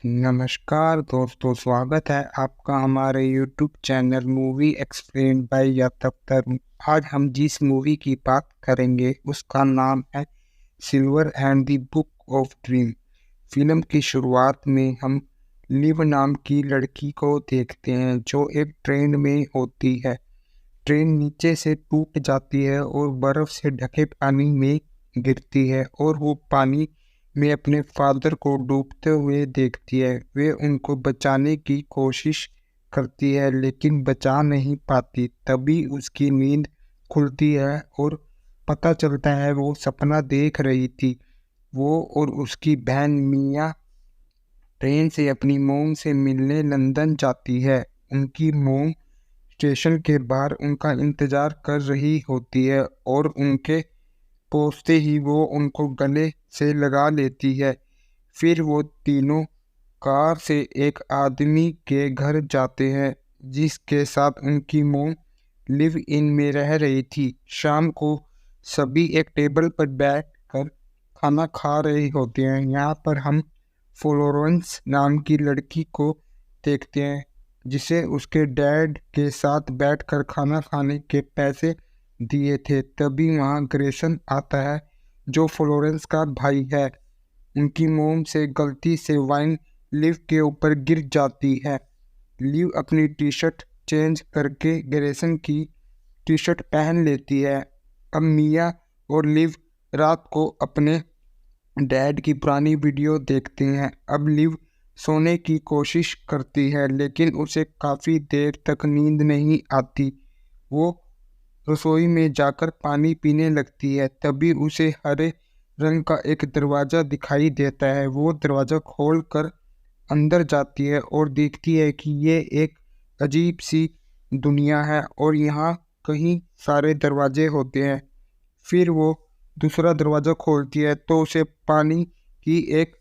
नमस्कार दोस्तों, स्वागत है आपका हमारे YouTube channel movie explain by Yadav दफ्तर। आज हम जिस मूवी की बात करेंगे उसका नाम है silver and the book of dream. Film की शुरुआत में हम लिव नाम की लड़की को देखते हैं जो एक ट्रेन में होती है। ट्रेन नीचे से टूट जाती है और बर्फ से ढके पानी में गिरती है और वो पानी में अपने फादर को डूबते हुए देखती है। वे उनको बचाने की कोशिश करती है लेकिन बचा नहीं पाती। तभी उसकी नींद खुलती है और पता चलता है वो सपना देख रही थी। वो और उसकी बहन मिया ट्रेन से अपनी मोम से मिलने लंदन जाती है। उनकी मोम स्टेशन के बाहर उनका इंतजार कर रही होती है और उनके पहुंचते ही वो उनको गले से लगा लेती है। फिर वो तीनों कार से एक आदमी के घर जाते हैं जिसके साथ उनकी मोम लिव इन में रह रही थी। शाम को सभी एक टेबल पर बैठकर खाना खा रहे होते हैं। यहाँ पर हम फ्लोरेंस नाम की लड़की को देखते हैं जिसे उसके डैड के साथ बैठकर खाना खाने के पैसे दिए थे। तभी वहाँ ग्रेसन आता है जो फ्लोरेंस का भाई है। उनकी मोम से गलती से वाइन लिव के ऊपर गिर जाती है। लिव अपनी टी शर्ट चेंज करके ग्रेसन की टी शर्ट पहन लेती है। अब मिया और लिव रात को अपने डैड की पुरानी वीडियो देखते हैं। अब लिव सोने की कोशिश करती है लेकिन उसे काफ़ी देर तक नींद नहीं आती। वो रसोई में जाकर पानी पीने लगती है। तभी उसे हरे रंग का एक दरवाज़ा दिखाई देता है। वो दरवाज़ा खोलकर अंदर जाती है और देखती है कि ये एक अजीब सी दुनिया है और यहाँ कहीं सारे दरवाजे होते हैं। फिर वो दूसरा दरवाज़ा खोलती है तो उसे पानी की एक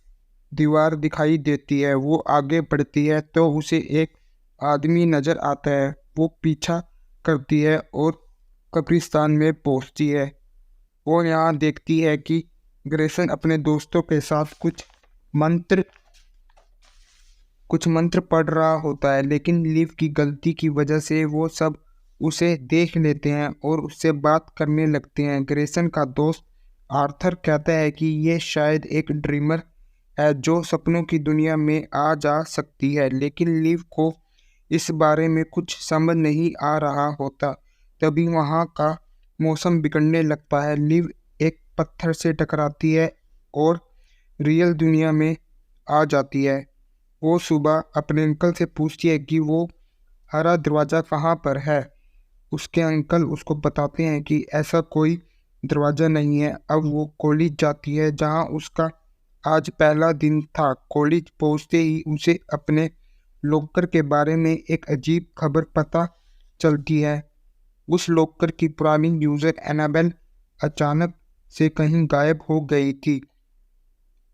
दीवार दिखाई देती है। वो आगे बढ़ती है तो उसे एक आदमी नज़र आता है। वो पीछा करती है और कब्रिस्तान में पहुंचती है। वो यहाँ देखती है कि ग्रेसन अपने दोस्तों के साथ कुछ मंत्र पढ़ रहा होता है लेकिन लिव की गलती की वजह से वो सब उसे देख लेते हैं और उससे बात करने लगते हैं। ग्रेसन का दोस्त आर्थर कहता है कि ये शायद एक ड्रीमर है जो सपनों की दुनिया में आ जा सकती है, लेकिन लिव को इस बारे में कुछ समझ नहीं आ रहा होता। तभी वहाँ का मौसम बिगड़ने लगता है। लिव एक पत्थर से टकराती है और रियल दुनिया में आ जाती है। वो सुबह अपने अंकल से पूछती है कि वो हरा दरवाज़ा कहाँ पर है। उसके अंकल उसको बताते हैं कि ऐसा कोई दरवाज़ा नहीं है। अब वो कॉलेज जाती है जहाँ उसका आज पहला दिन था। कॉलेज पहुँचते ही उसे अपने लॉकर के बारे में एक अजीब खबर पता चलती है। उस लॉकर की पुरानी यूज़र एनाबेल अचानक से कहीं गायब हो गई थी।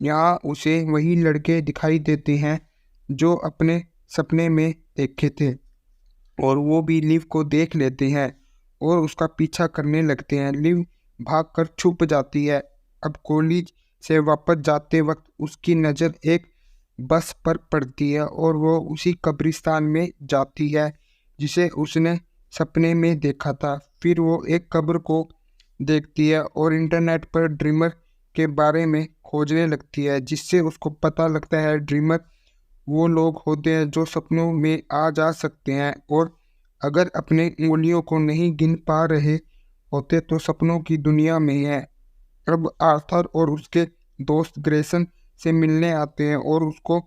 यहाँ उसे वही लड़के दिखाई देते हैं जो अपने सपने में देखे थे और वो भी लिव को देख लेते हैं और उसका पीछा करने लगते हैं। लिव भागकर छुप जाती है। अब कॉलेज से वापस जाते वक्त उसकी नज़र एक बस पर पड़ती है और वो उसी कब्रिस्तान में जाती है जिसे उसने सपने में देखा था। फिर वो एक कब्र को देखती है और इंटरनेट पर ड्रीमर के बारे में खोजने लगती है जिससे उसको पता लगता है ड्रीमर वो लोग होते हैं जो सपनों में आ जा सकते हैं और अगर अपने उंगलियों को नहीं गिन पा रहे होते तो सपनों की दुनिया में है। अब आर्थर और उसके दोस्त ग्रेसन से मिलने आते हैं और उसको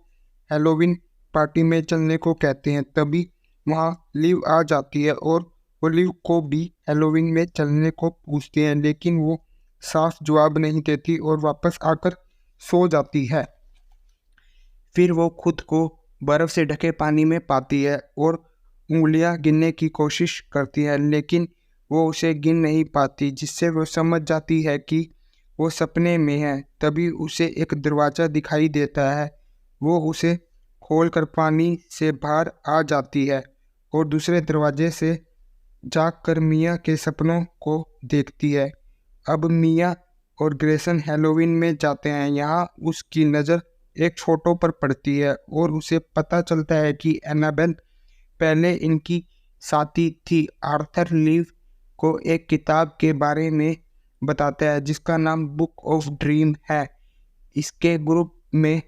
हेलोवीन पार्टी में चलने को कहते हैं। तभी वहाँ लिव आ जाती है और वो लिव को भी हेलोवीन में चलने को पूछती है लेकिन वो साफ जवाब नहीं देती और वापस आकर सो जाती है। फिर वो खुद को बर्फ़ से ढके पानी में पाती है और उंगलियां गिनने की कोशिश करती है लेकिन वो उसे गिन नहीं पाती जिससे वो समझ जाती है कि वो सपने में है। तभी उसे एक दरवाज़ा दिखाई देता है। वो उसे खोलकर पानी से बाहर आ जाती है और दूसरे दरवाजे से जाकर मिया के सपनों को देखती है। अब मिया और ग्रेसन हेलोवीन में जाते हैं। यहाँ उसकी नज़र एक फोटो पर पड़ती है और उसे पता चलता है कि एनाबेल पहले इनकी साथी थी। आर्थर लीव को एक किताब के बारे में बताता है जिसका नाम बुक ऑफ ड्रीम है। इसके ग्रुप में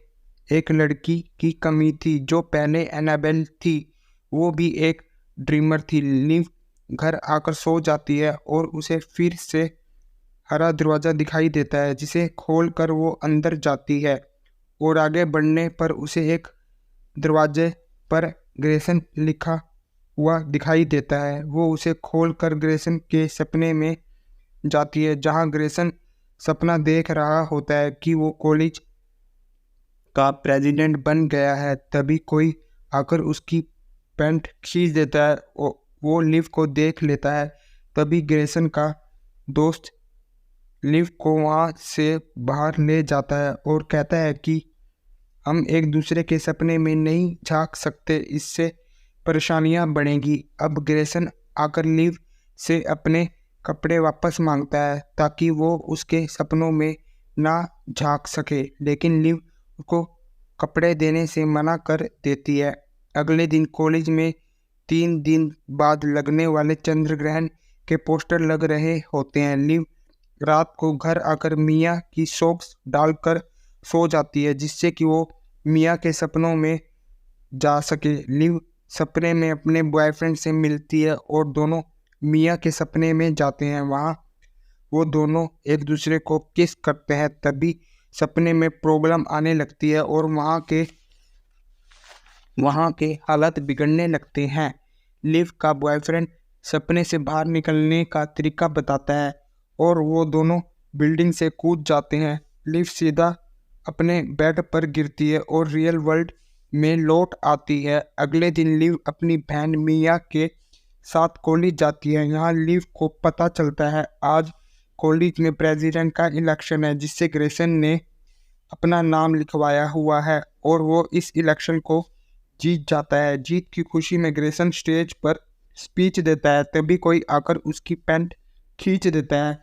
एक लड़की की कमी थी जो पहले एनाबेल थी, वो भी एक ड्रीमर थी। लीव घर आकर सो जाती है और उसे फिर से हरा दरवाज़ा दिखाई देता है जिसे खोलकर वो अंदर जाती है और आगे बढ़ने पर उसे एक दरवाजे पर ग्रेसन लिखा हुआ दिखाई देता है। वो उसे खोलकर ग्रेसन के सपने में जाती है जहां ग्रेसन सपना देख रहा होता है कि वो कॉलेज का प्रेसिडेंट बन गया है। तभी कोई आकर उसकी पैंट खींच देता है और वो लिव को देख लेता है। तभी ग्रेसन का दोस्त लिव को वहाँ से बाहर ले जाता है और कहता है कि हम एक दूसरे के सपने में नहीं झांक सकते, इससे परेशानियां बढ़ेंगी। अब ग्रेसन आकर लिव से अपने कपड़े वापस मांगता है ताकि वो उसके सपनों में ना झांक सके, लेकिन लिव उसको कपड़े देने से मना कर देती है। अगले दिन कॉलेज में 3 दिन बाद लगने वाले चंद्र ग्रहण के पोस्टर लग रहे होते हैं। लिव रात को घर आकर मिया की सॉक्स डालकर सो जाती है जिससे कि वो मिया के सपनों में जा सके। लिव सपने में अपने बॉयफ्रेंड से मिलती है और दोनों मिया के सपने में जाते हैं। वहाँ वो दोनों एक दूसरे को किस करते हैं। तभी सपने में प्रॉब्लम आने लगती है और वहाँ के हालात बिगड़ने लगते हैं। लिव का बॉयफ्रेंड सपने से बाहर निकलने का तरीका बताता है और वो दोनों बिल्डिंग से कूद जाते हैं। लिव सीधा अपने बेड पर गिरती है और रियल वर्ल्ड में लौट आती है। अगले दिन लिव अपनी बहन मिया के साथ कॉलेज जाती है। यहाँ लिव को पता चलता है आज कॉलेज में प्रेसिडेंट का इलेक्शन है जिससे ग्रेसन ने अपना नाम लिखवाया हुआ है और वो इस इलेक्शन को जीत जाता है। जीत की खुशी में ग्रेसन स्टेज पर स्पीच देता है। तभी कोई आकर उसकी पैंट खींच देता है।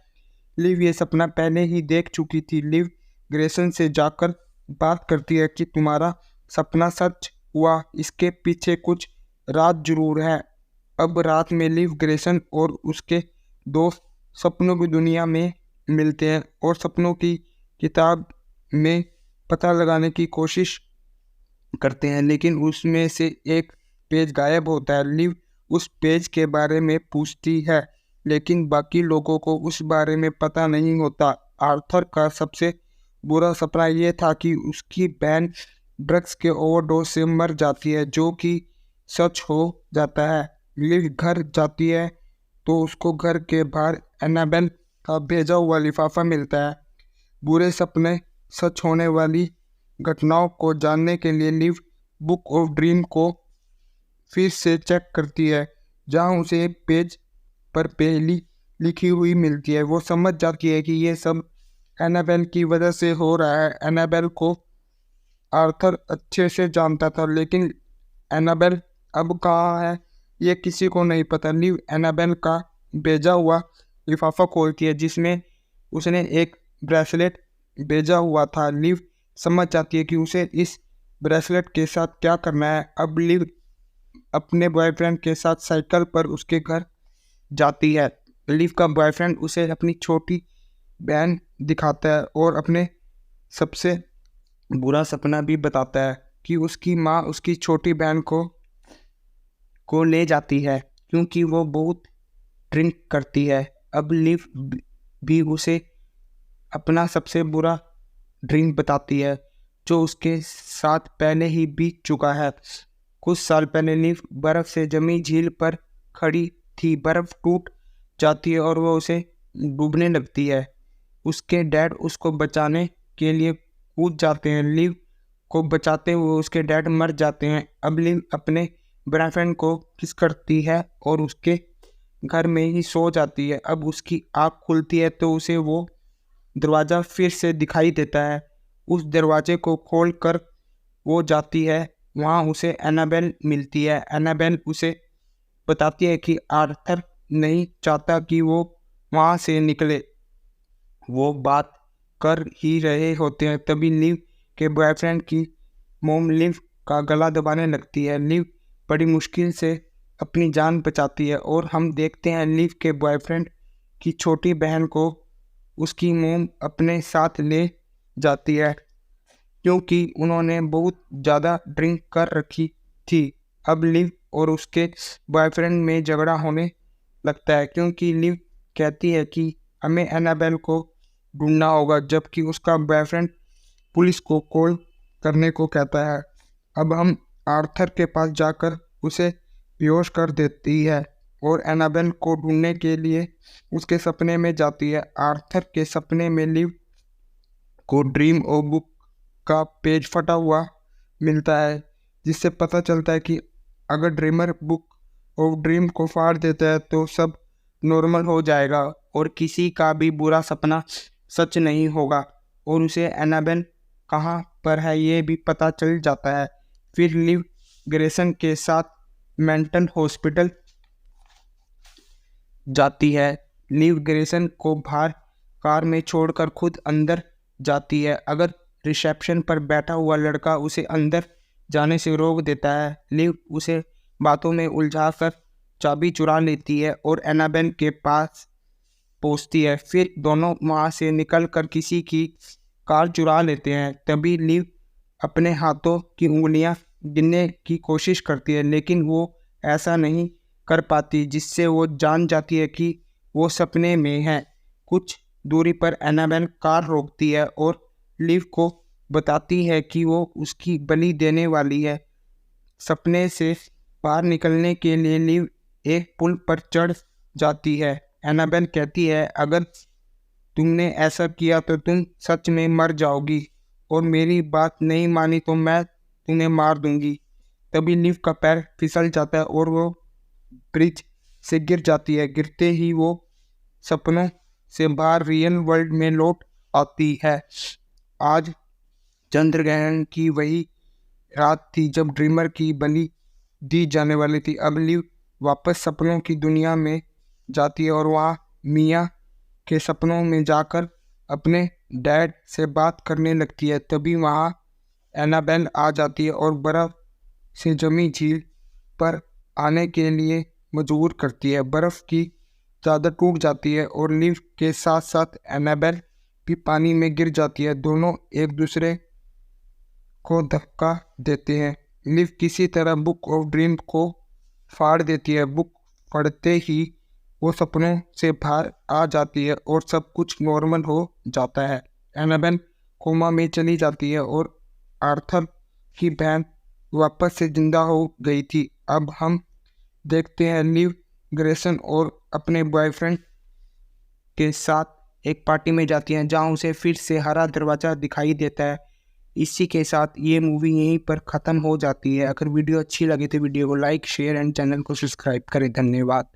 लिव ये सपना पहले ही देख चुकी थी। लिव ग्रेसन से जाकर बात करती है कि तुम्हारा सपना सच हुआ, इसके पीछे कुछ राज जरूर है। अब रात में लिव ग्रेसन और उसके दोस्त सपनों की दुनिया में मिलते हैं और सपनों की किताब में पता लगाने की कोशिश करते हैं, लेकिन उसमें से एक पेज गायब होता है। लिव उस पेज के बारे में पूछती है लेकिन बाकी लोगों को उस बारे में पता नहीं होता। आर्थर का सबसे बुरा सपना ये था कि उसकी बहन ड्रग्स के ओवरडोज से मर जाती है जो कि सच हो जाता है। लिव घर जाती है तो उसको घर के बाहर एनाबेल का भेजा हुआ लिफाफा मिलता है। बुरे सपने सच होने वाली घटनाओं को जानने के लिए लिव बुक ऑफ ड्रीम को फिर से चेक करती है जहां उसे एक पेज पर पहली लिखी हुई मिलती है। वो समझ जाती है कि ये सब एनाबेल की वजह से हो रहा है। एनाबेल को आर्थर अच्छे से जानता था लेकिन एनाबेल अब कहाँ है ये किसी को नहीं पता। लिव एनाबेल का भेजा हुआ लिफाफा खोलती है जिसमें उसने एक ब्रेसलेट भेजा हुआ था। लिव समझ जाती है कि उसे इस ब्रेसलेट के साथ क्या करना है। अब लिव अपने बॉयफ्रेंड के साथ साइकिल पर उसके घर जाती है। लिव का बॉयफ्रेंड उसे अपनी छोटी बहन दिखाता है और अपने सबसे बुरा सपना भी बताता है कि उसकी माँ उसकी छोटी बहन को ले जाती है क्योंकि वो बहुत ड्रिंक करती है। अब लिव भी उसे अपना सबसे बुरा ड्रीम बताती है जो उसके साथ पहले ही बीत चुका है। कुछ साल पहले लिव बर्फ से जमी झील पर खड़ी थी। बर्फ टूट जाती है और वो उसे डूबने लगती है। उसके डैड उसको बचाने के लिए कूद जाते हैं। लिव को बचाते हुए उसके डैड मर जाते हैं। अब लिव अपने बॉयफ्रेंड को किस करती है और उसके घर में ही सो जाती है। अब उसकी आँख खुलती है तो उसे वो दरवाज़ा फिर से दिखाई देता है। उस दरवाजे को खोलकर वो जाती है। वहाँ उसे एनाबेल मिलती है। एनाबेल उसे बताती है कि आर्थर नहीं चाहता कि वो वहाँ से निकले। वो बात कर ही रहे होते हैं तभी लिव के बॉयफ्रेंड की मोम लिव का गला दबाने लगती है। लिव बड़ी मुश्किल से अपनी जान बचाती है और हम देखते हैं लिव के बॉयफ्रेंड की छोटी बहन को उसकी मोम अपने साथ ले जाती है क्योंकि उन्होंने बहुत ज़्यादा ड्रिंक कर रखी थी। अब लिव और उसके बॉयफ्रेंड में झगड़ा होने लगता है क्योंकि लिव कहती है कि हमें एनाबेल को ढूंढना होगा, जबकि उसका बॉयफ्रेंड पुलिस को कॉल करने को कहता है। अब हम आर्थर के पास जाकर उसे बेहोश कर देती है और एनाबेल को ढूंढने के लिए उसके सपने में जाती है। आर्थर के सपने में लिव को ड्रीम और बुक का पेज फटा हुआ मिलता है, जिससे पता चलता है कि अगर ड्रीमर बुक और ड्रीम को फाड़ देता है तो सब नॉर्मल हो जाएगा और किसी का भी बुरा सपना सच नहीं होगा और उसे एनाबेल कहाँ पर है ये भी पता चल जाता है। फिर लिव ग्रेसन के साथ मेंटल हॉस्पिटल जाती है। लिव ग्रेसन को बाहर कार में छोड़कर खुद अंदर जाती है। अगर रिसेप्शन पर बैठा हुआ लड़का उसे अंदर जाने से रोक देता है, लिव उसे बातों में उलझाकर चाबी चुरा लेती है और एनाबेल के पास पहुंचती है। फिर दोनों वहां से निकलकर किसी की कार चुरा लेते हैं। तभी लिव अपने हाथों की उंगलियां गिनने की कोशिश करती है, लेकिन वो ऐसा नहीं कर पाती, जिससे वो जान जाती है कि वो सपने में है। कुछ दूरी पर एनाबेल कार रोकती है और लिव को बताती है कि वो उसकी बलि देने वाली है। सपने से बाहर निकलने के लिए लिव एक पुल पर चढ़ जाती है। एनाबेल कहती है, अगर तुमने ऐसा किया तो तुम सच में मर जाओगी और मेरी बात नहीं मानी तो मैं तुम्हें मार दूंगी। तभी लिव का पैर फिसल जाता है और वो ब्रिज से गिर जाती है। गिरते ही वो सपनों से बाहर रियल वर्ल्ड में लौट आती है। आज चंद्रग्रहण की वही रात थी जब ड्रीमर की बलि दी जाने वाली थी। अब लिव वापस सपनों की दुनिया में जाती है और वहाँ मिया के सपनों में जाकर अपने डैड से बात करने लगती है। तभी वहाँ एनाबेल आ जाती है और बर्फ़ से जमी झील पर आने के लिए मजबूर करती है। बर्फ़ की चादर टूट जाती है और लिव के साथ साथ एनाबेल भी पानी में गिर जाती है। दोनों एक दूसरे को धक्का देते हैं। लिव किसी तरह बुक ऑफ ड्रीम को फाड़ देती है। बुक पढ़ते ही वो सपनों से बाहर आ जाती है और सब कुछ नॉर्मल हो जाता है। एनाबेल कोमा में चली जाती है और आर्थर की बहन वापस से जिंदा हो गई थी। अब हम देखते हैं लिव ग्रेसन और अपने बॉयफ्रेंड के साथ एक पार्टी में जाती हैं जहां उसे फिर से हरा दरवाज़ा दिखाई देता है। इसी के साथ ये मूवी यहीं पर ख़त्म हो जाती है। अगर वीडियो अच्छी लगी तो वीडियो को लाइक शेयर एंड चैनल को सब्सक्राइब करें। धन्यवाद।